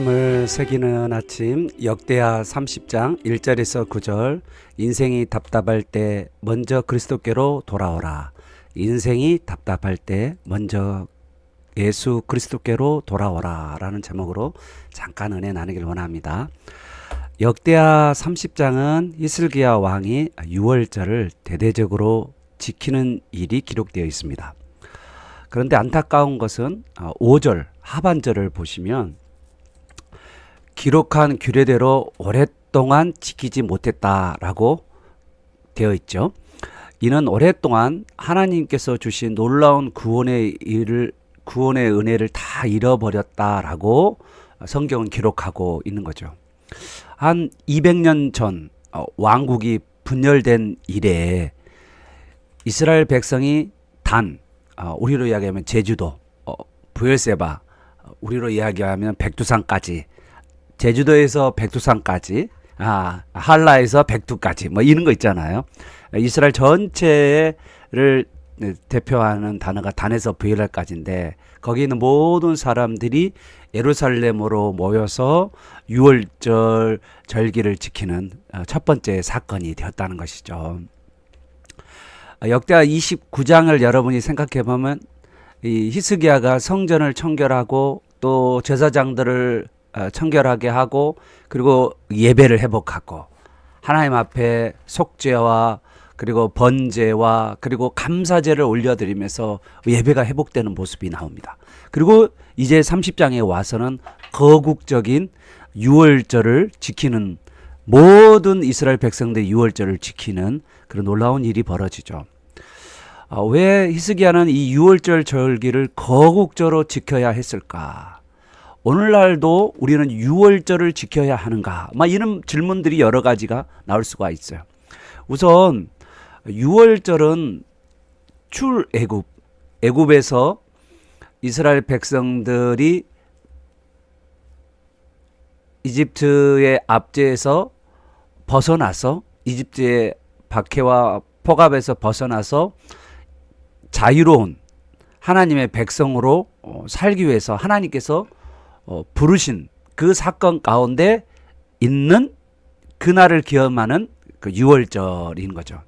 을 새기는 아침 역대하 30장 1절에서 9절. 인생이 답답할 때 먼저 그리스도께로 돌아오라. 인생이 답답할 때 먼저 예수 그리스도께로 돌아오라 라는 제목으로 잠깐 은혜 나누길 원합니다. 역대하 30장은 히스기야 왕이 유월절을 대대적으로 지키는 일이 기록되어 있습니다. 그런데 안타까운 것은 5절 하반절을 보시면 기록한 규례대로 오랫동안 지키지 못했다라고 되어 있죠. 이는 오랫동안 하나님께서 주신 놀라운 구원의 은혜를 다 잃어버렸다라고 성경은 기록하고 있는 거죠. 한 200년 전 왕국이 분열된 이래 이스라엘 백성이 우리로 이야기하면 제주도, 부엘세바, 우리로 이야기하면 백두산까지, 제주도에서 백두산까지, 한라에서 백두까지, 이런 거 있잖아요. 이스라엘 전체를 대표하는 단어가 단에서 부엘까지인데, 거기 있는 모든 사람들이 예루살렘으로 모여서 유월절 절기를 지키는 첫 번째 사건이 되었다는 것이죠. 역대하 29장을 여러분이 생각해 보면 이 히스기야가 성전을 청결하고 또 제사장들을 청결하게 하고 그리고 예배를 회복하고 하나님 앞에 속죄와 그리고 번제와 그리고 감사제를 올려드리면서 예배가 회복되는 모습이 나옵니다. 그리고 이제 30장에 와서는 거국적인 유월절을 지키는, 모든 이스라엘 백성들이 유월절을 지키는 그런 놀라운 일이 벌어지죠. 왜 히스기야는 이 유월절 절기를 거국적으로 지켜야 했을까? 오늘날도 우리는 유월절을 지켜야 하는가? 이런 질문들이 여러 가지가 나올 수가 있어요. 우선 유월절은 애굽에서 이스라엘 백성들이 이집트의 압제에서 벗어나서, 이집트의 박해와 폭압에서 벗어나서 자유로운 하나님의 백성으로 살기 위해서 하나님께서 부르신 그 사건 가운데 있는 그날을 기념하는 그 유월절인 거죠.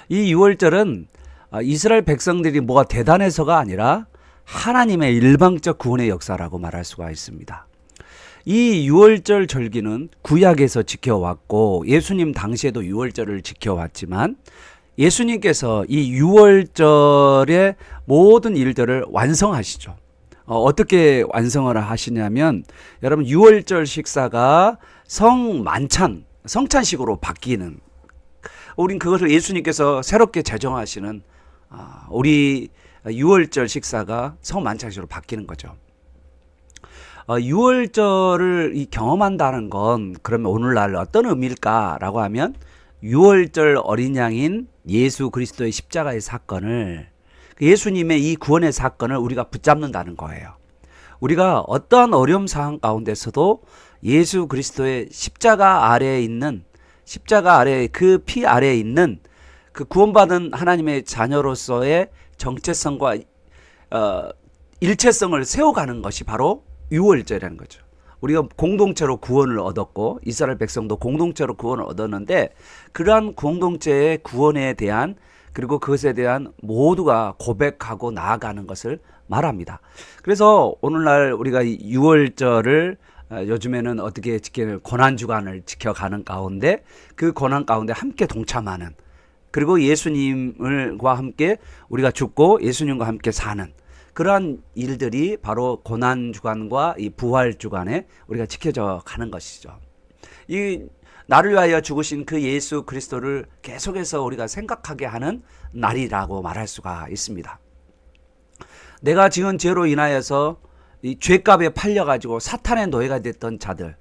이 유월절은 이스라엘 백성들이 뭐가 대단해서가 아니라 하나님의 일방적 구원의 역사라고 말할 수가 있습니다. 이 유월절 절기는 구약에서 지켜왔고 예수님 당시에도 유월절을 지켜왔지만 예수님께서 이 유월절의 모든 일들을 완성하시죠. 어떻게 완성을 하시냐면, 여러분 유월절 식사가 성찬식으로 바뀌는, 우린 그것을 예수님께서 새롭게 제정하시는 우리 유월절 식사가 성만찬식으로 바뀌는 거죠. 유월절을 경험한다는 건 그러면 오늘날 어떤 의미일까라고 하면, 유월절 어린 양인 예수 그리스도의 십자가의 사건을, 예수님의 이 구원의 사건을 우리가 붙잡는다는 거예요. 우리가 어떠한 어려움 상황 가운데서도 예수 그리스도의 십자가 아래에 있는, 십자가 아래 그 피 아래에 있는 그 구원받은 하나님의 자녀로서의 정체성과 일체성을 세워가는 것이 바로 유월절이라는 거죠. 우리가 공동체로 구원을 얻었고 이스라엘 백성도 공동체로 구원을 얻었는데, 그러한 공동체의 구원에 대한, 그리고 그것에 대한 모두가 고백하고 나아가는 것을 말합니다. 그래서 오늘날 우리가 유월절을 요즘에는 어떻게 지키는, 고난주간을 지켜가는 가운데 그 고난 가운데 함께 동참하는, 그리고 예수님과 함께 우리가 죽고 예수님과 함께 사는 그러한 일들이 바로 고난주간과 이 부활주간에 우리가 지켜져 가는 것이죠. 이 나를 위하여 죽으신 그 예수 그리스도를 계속해서 우리가 생각하게 하는 날이라고 말할 수가 있습니다. 내가 지은 죄로 인하여서 이 죄값에 팔려가지고 사탄의 노예가 됐던 자들,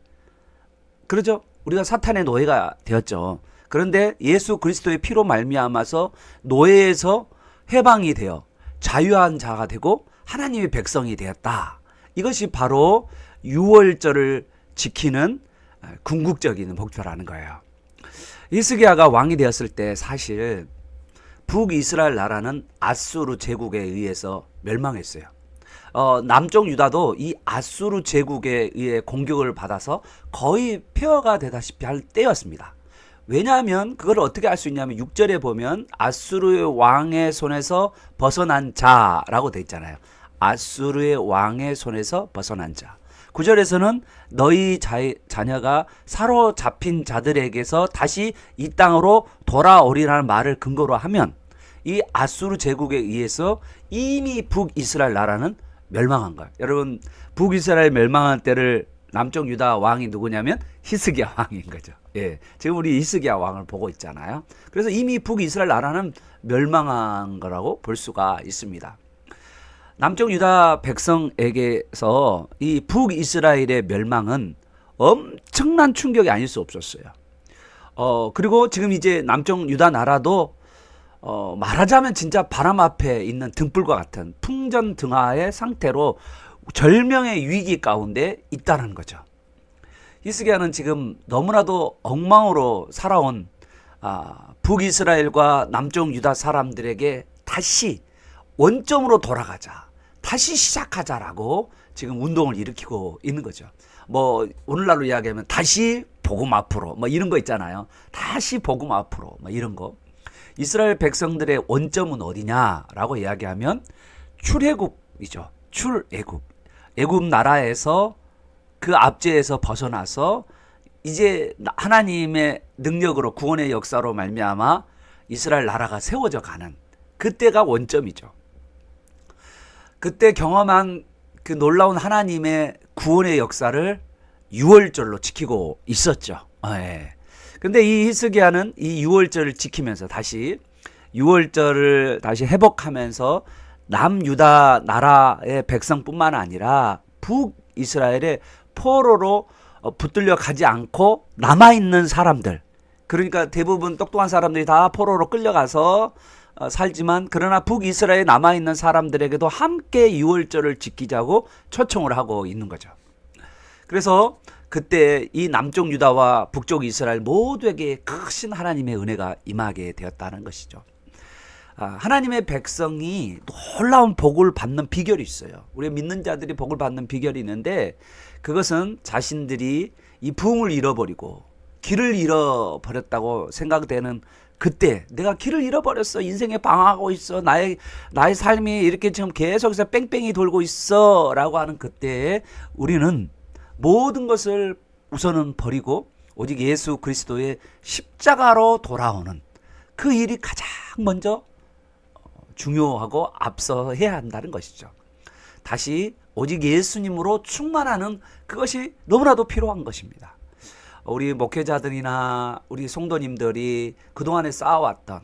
그러죠? 우리가 사탄의 노예가 되었죠. 그런데 예수 그리스도의 피로 말미암아서 노예에서 해방이 되어 자유한 자가 되고 하나님의 백성이 되었다. 이것이 바로 유월절을 지키는 궁극적인 목표라는 거예요. 히스기야가 왕이 되었을 때 사실 북이스라엘 나라는 아수르 제국에 의해서 멸망했어요. 남쪽 유다도 이 아수르 제국에 의해 공격을 받아서 거의 폐허가 되다시피 할 때였습니다. 왜냐하면 그걸 어떻게 알 수 있냐면 6절에 보면 아수르의 왕의 손에서 벗어난 자라고 돼 있잖아요. 아수르의 왕의 손에서 벗어난 자. 9절에서는 너희 자녀가 사로잡힌 자들에게서 다시 이 땅으로 돌아오리라는 말을 근거로 하면 이 아수르 제국에 의해서 이미 북이스라엘 나라는 멸망한 거예요. 여러분, 북이스라엘 멸망한 때를 남쪽 유다 왕이 누구냐면 히스기야 왕인 거죠. 예, 지금 우리 히스기야 왕을 보고 있잖아요. 그래서 이미 북이스라엘 나라는 멸망한 거라고 볼 수가 있습니다. 남쪽 유다 백성에게서 이 북이스라엘의 멸망은 엄청난 충격이 아닐 수 없었어요. 그리고 지금 이제 남쪽 유다 나라도 말하자면 진짜 바람 앞에 있는 등불과 같은 풍전등화의 상태로 절명의 위기 가운데 있다는 거죠. 히스기야는 지금 너무나도 엉망으로 살아온 북이스라엘과 남쪽 유다 사람들에게 다시 원점으로 돌아가자, 다시 시작하자라고 지금 운동을 일으키고 있는 거죠. 뭐 오늘날로 이야기하면 다시 복음 앞으로 뭐 이런 거 있잖아요. 다시 복음 앞으로 뭐 이런 거. 이스라엘 백성들의 원점은 어디냐라고 이야기하면 출애굽이죠. 출애굽. 애굽 나라에서 그 압제에서 벗어나서 이제 하나님의 능력으로 구원의 역사로 말미암아 이스라엘 나라가 세워져 가는 그때가 원점이죠. 그때 경험한 그 놀라운 하나님의 구원의 역사를 유월절로 지키고 있었죠. 예. 근데 이 히스기야는 이 유월절을 지키면서 다시 유월절을 다시 회복하면서 남유다 나라의 백성뿐만 아니라 북이스라엘의 포로로 붙들려 가지 않고 남아있는 사람들, 그러니까 대부분 똑똑한 사람들이 다 포로로 끌려가서 살지만 그러나 북이스라엘에 남아있는 사람들에게도 함께 유월절을 지키자고 초청을 하고 있는 거죠. 그래서 그때 이 남쪽 유다와 북쪽 이스라엘 모두에게 크신 하나님의 은혜가 임하게 되었다는 것이죠. 하나님의 백성이 놀라운 복을 받는 비결이 있어요. 우리 믿는 자들이 복을 받는 비결이 있는데 그것은 자신들이 이 부흥을 잃어버리고 길을 잃어버렸다고 생각되는 그때 내가 길을 잃어버렸어. 인생에 방황하고 있어. 나의 삶이 이렇게 지금 계속해서 뺑뺑이 돌고 있어 라고 하는 그때에 우리는 모든 것을 우선은 버리고 오직 예수 그리스도의 십자가로 돌아오는 그 일이 가장 먼저 중요하고 앞서 해야 한다는 것이죠. 다시 오직 예수님으로 충만하는 그것이 너무나도 필요한 것입니다. 우리 목회자들이나 우리 성도님들이 그동안에 쌓아왔던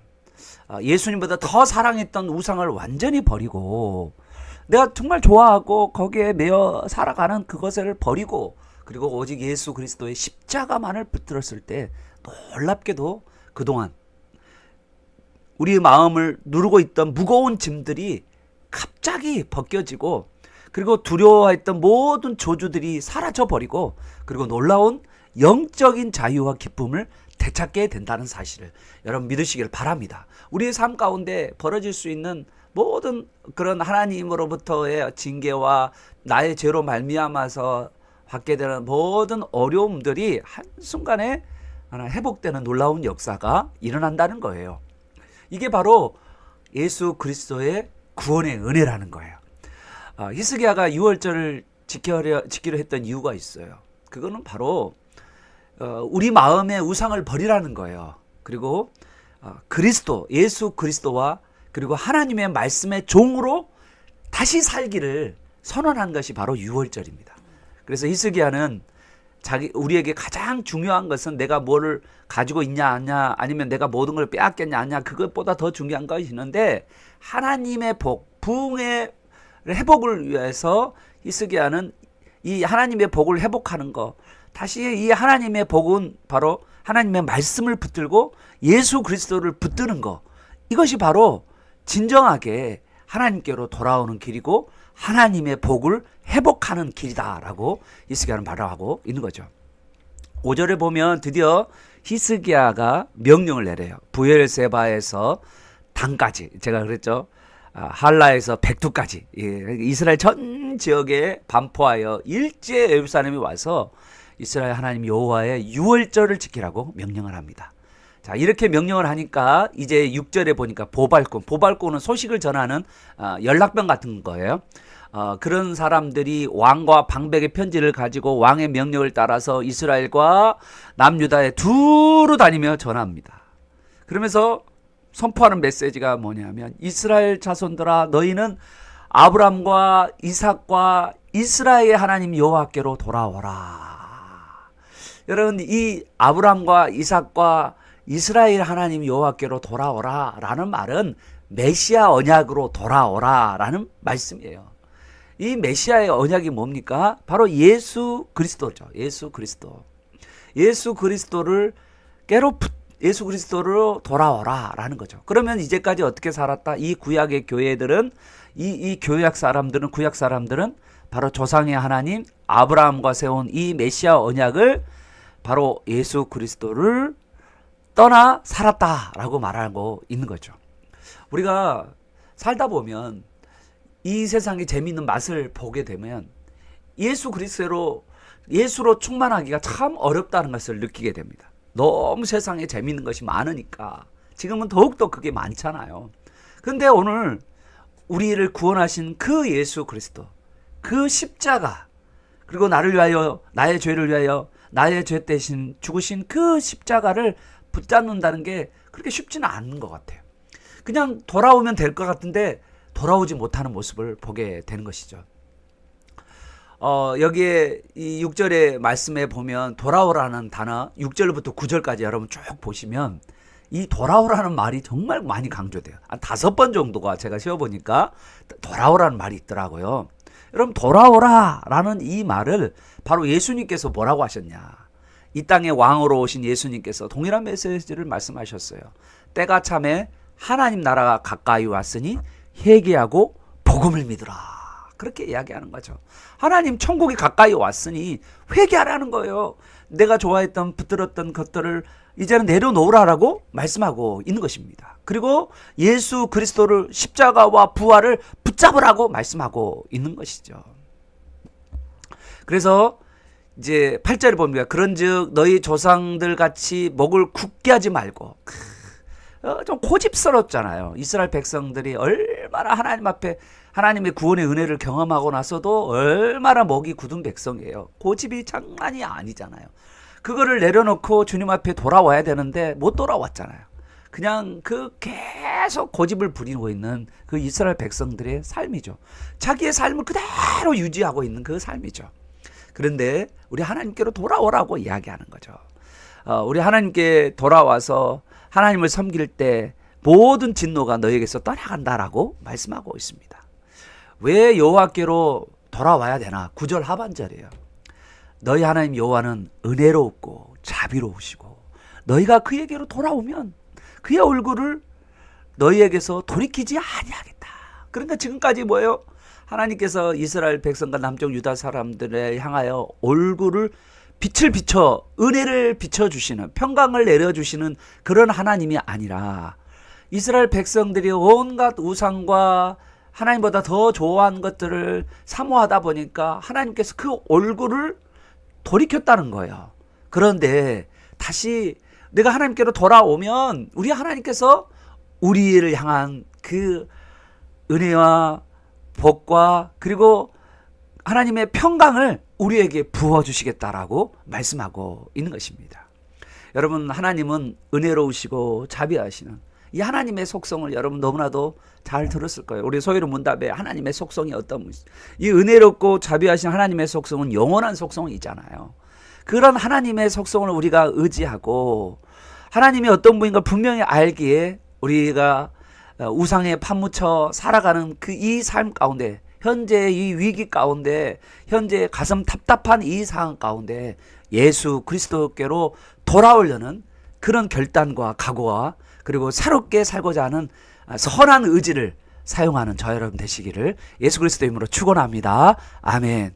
예수님보다 더 사랑했던 우상을 완전히 버리고 내가 정말 좋아하고 거기에 매여 살아가는 그것을 버리고 그리고 오직 예수 그리스도의 십자가만을 붙들었을 때 놀랍게도 그동안 우리의 마음을 누르고 있던 무거운 짐들이 갑자기 벗겨지고 그리고 두려워했던 모든 저주들이 사라져버리고 그리고 놀라운 영적인 자유와 기쁨을 되찾게 된다는 사실을 여러분 믿으시길 바랍니다. 우리의 삶 가운데 벌어질 수 있는 모든 그런 하나님으로부터의 징계와 나의 죄로 말미암아서 받게 되는 모든 어려움들이 한순간에 회복되는 놀라운 역사가 일어난다는 거예요. 이게 바로 예수 그리스도의 구원의 은혜라는 거예요. 히스기야가 유월절을 지키려 했던 이유가 있어요. 그거는 바로 우리 마음의 우상을 버리라는 거예요. 그리고 그리스도, 예수 그리스도와 그리고 하나님의 말씀의 종으로 다시 살기를 선언한 것이 바로 유월절입니다. 그래서 히스기야는 우리에게 가장 중요한 것은 내가 뭐를 가지고 있냐 아냐 아니면 내가 모든 걸 빼앗겼냐 아냐 그것보다 더 중요한 것이 있는데 하나님의 복, 부흥의 회복을 위해서 히스기야는 이 하나님의 복을 회복하는 것, 다시 이 하나님의 복은 바로 하나님의 말씀을 붙들고 예수 그리스도를 붙드는 것, 이것이 바로 진정하게 하나님께로 돌아오는 길이고 하나님의 복을 회복하는 길이다라고 히스기야는 말하고 있는 거죠. 5절에 보면 드디어 히스기야가 명령을 내려요. 부엘세바에서 단까지, 제가 그랬죠. 할라에서 백두까지 이스라엘 전 지역에 반포하여 일제 예루살렘이 와서 이스라엘 하나님 여호와의 유월절을 지키라고 명령을 합니다. 자, 이렇게 명령을 하니까 이제 6절에 보니까 보발꾼은 소식을 전하는 연락병 같은 거예요. 그런 사람들이 왕과 방백의 편지를 가지고 왕의 명령을 따라서 이스라엘과 남유다에 두루 다니며 전합니다. 그러면서 선포하는 메시지가 뭐냐면, 이스라엘 자손들아, 너희는 아브람과 이삭과 이스라엘의 하나님 여호와께로 돌아오라. 여러분, 이 아브람과 이삭과 이스라엘 하나님 여호와께로 돌아오라 라는 말은 메시아 언약으로 돌아오라 라는 말씀이에요. 이 메시아의 언약이 뭡니까? 바로 예수 그리스도죠. 예수 그리스도를 예수 그리스도로 돌아오라 라는 거죠. 그러면 이제까지 어떻게 살았다? 이 구약의 교회들은, 이 구약 사람들은 바로 조상의 하나님 아브라함과 세운 이 메시아 언약을 바로 예수 그리스도를 떠나 살았다라고 말하고 있는 거죠. 우리가 살다 보면 이 세상의 재미있는 맛을 보게 되면 예수로 충만하기가 참 어렵다는 것을 느끼게 됩니다. 너무 세상에 재미있는 것이 많으니까. 지금은 더욱더 그게 많잖아요. 그런데 오늘 우리를 구원하신 그 예수 그리스도, 그 십자가, 그리고 나를 위하여, 나의 죄를 위하여 나의 죄 대신 죽으신 그 십자가를 붙잡는다는 게 그렇게 쉽지는 않은 것 같아요. 그냥 돌아오면 될 것 같은데 돌아오지 못하는 모습을 보게 되는 것이죠. 여기에 이 6절의 말씀에 보면 돌아오라는 단어 6절부터 9절까지 여러분 쭉 보시면 이 돌아오라는 말이 정말 많이 강조돼요. 한 5번 정도가 제가 세어보니까 돌아오라는 말이 있더라고요. 여러분, 돌아오라라는 이 말을 바로 예수님께서 뭐라고 하셨냐. 이 땅에 왕으로 오신 예수님께서 동일한 메시지를 말씀하셨어요. 때가 참에 하나님 나라가 가까이 왔으니 회개하고 복음을 믿으라. 그렇게 이야기하는 거죠. 하나님 천국이 가까이 왔으니 회개하라는 거예요. 내가 좋아했던 붙들었던 것들을 이제는 내려놓으라라고 말씀하고 있는 것입니다. 그리고 예수 그리스도를 십자가와 부활을 붙잡으라고 말씀하고 있는 것이죠. 그래서 이제 8절에 봅니다. 그런즉 너희 조상들 같이 목을 굳게 하지 말고. 좀 고집스럽잖아요. 이스라엘 백성들이 얼마나 하나님 앞에 하나님의 구원의 은혜를 경험하고 나서도 얼마나 목이 굳은 백성이에요. 고집이 장난이 아니잖아요. 그거를 내려놓고 주님 앞에 돌아와야 되는데 못 돌아왔잖아요. 그냥 계속 고집을 부리고 있는 그 이스라엘 백성들의 삶이죠. 자기의 삶을 그대로 유지하고 있는 그 삶이죠. 그런데 우리 하나님께로 돌아오라고 이야기하는 거죠. 우리 하나님께 돌아와서 하나님을 섬길 때 모든 진노가 너에게서 떠나간다라고 말씀하고 있습니다. 왜 여호와께로 돌아와야 되나? 9절 하반절이에요. 너희 하나님 여호와는 은혜롭고 자비로우시고 너희가 그에게로 돌아오면 그의 얼굴을 너희에게서 돌이키지 아니하겠다. 그러니까 지금까지 뭐예요? 하나님께서 이스라엘 백성과 남쪽 유다 사람들에 향하여 얼굴을 빛을 비춰 은혜를 비춰주시는, 평강을 내려주시는 그런 하나님이 아니라 이스라엘 백성들이 온갖 우상과 하나님보다 더 좋아하는 것들을 사모하다 보니까 하나님께서 그 얼굴을 돌이켰다는 거예요. 그런데 다시 내가 하나님께로 돌아오면 우리 하나님께서 우리를 향한 그 은혜와 복과 그리고 하나님의 평강을 우리에게 부어주시겠다라고 말씀하고 있는 것입니다. 여러분, 하나님은 은혜로우시고 자비하시는 이 하나님의 속성을 여러분 너무나도 잘 들었을 거예요. 우리 소위로 문답에 하나님의 속성이 어떤 것이죠? 이 은혜롭고 자비하신 하나님의 속성은 영원한 속성이잖아요. 그런 하나님의 속성을 우리가 의지하고 하나님이 어떤 분인가 분명히 알기에 우리가 우상에 파묻혀 살아가는 그 이 삶 가운데, 현재 이 위기 가운데, 현재 가슴 답답한 이 상황 가운데 예수 그리스도께로 돌아오려는 그런 결단과 각오와 그리고 새롭게 살고자 하는 선한 의지를 사용하는 저 여러분 되시기를 예수 그리스도 이름으로 축원합니다. 아멘.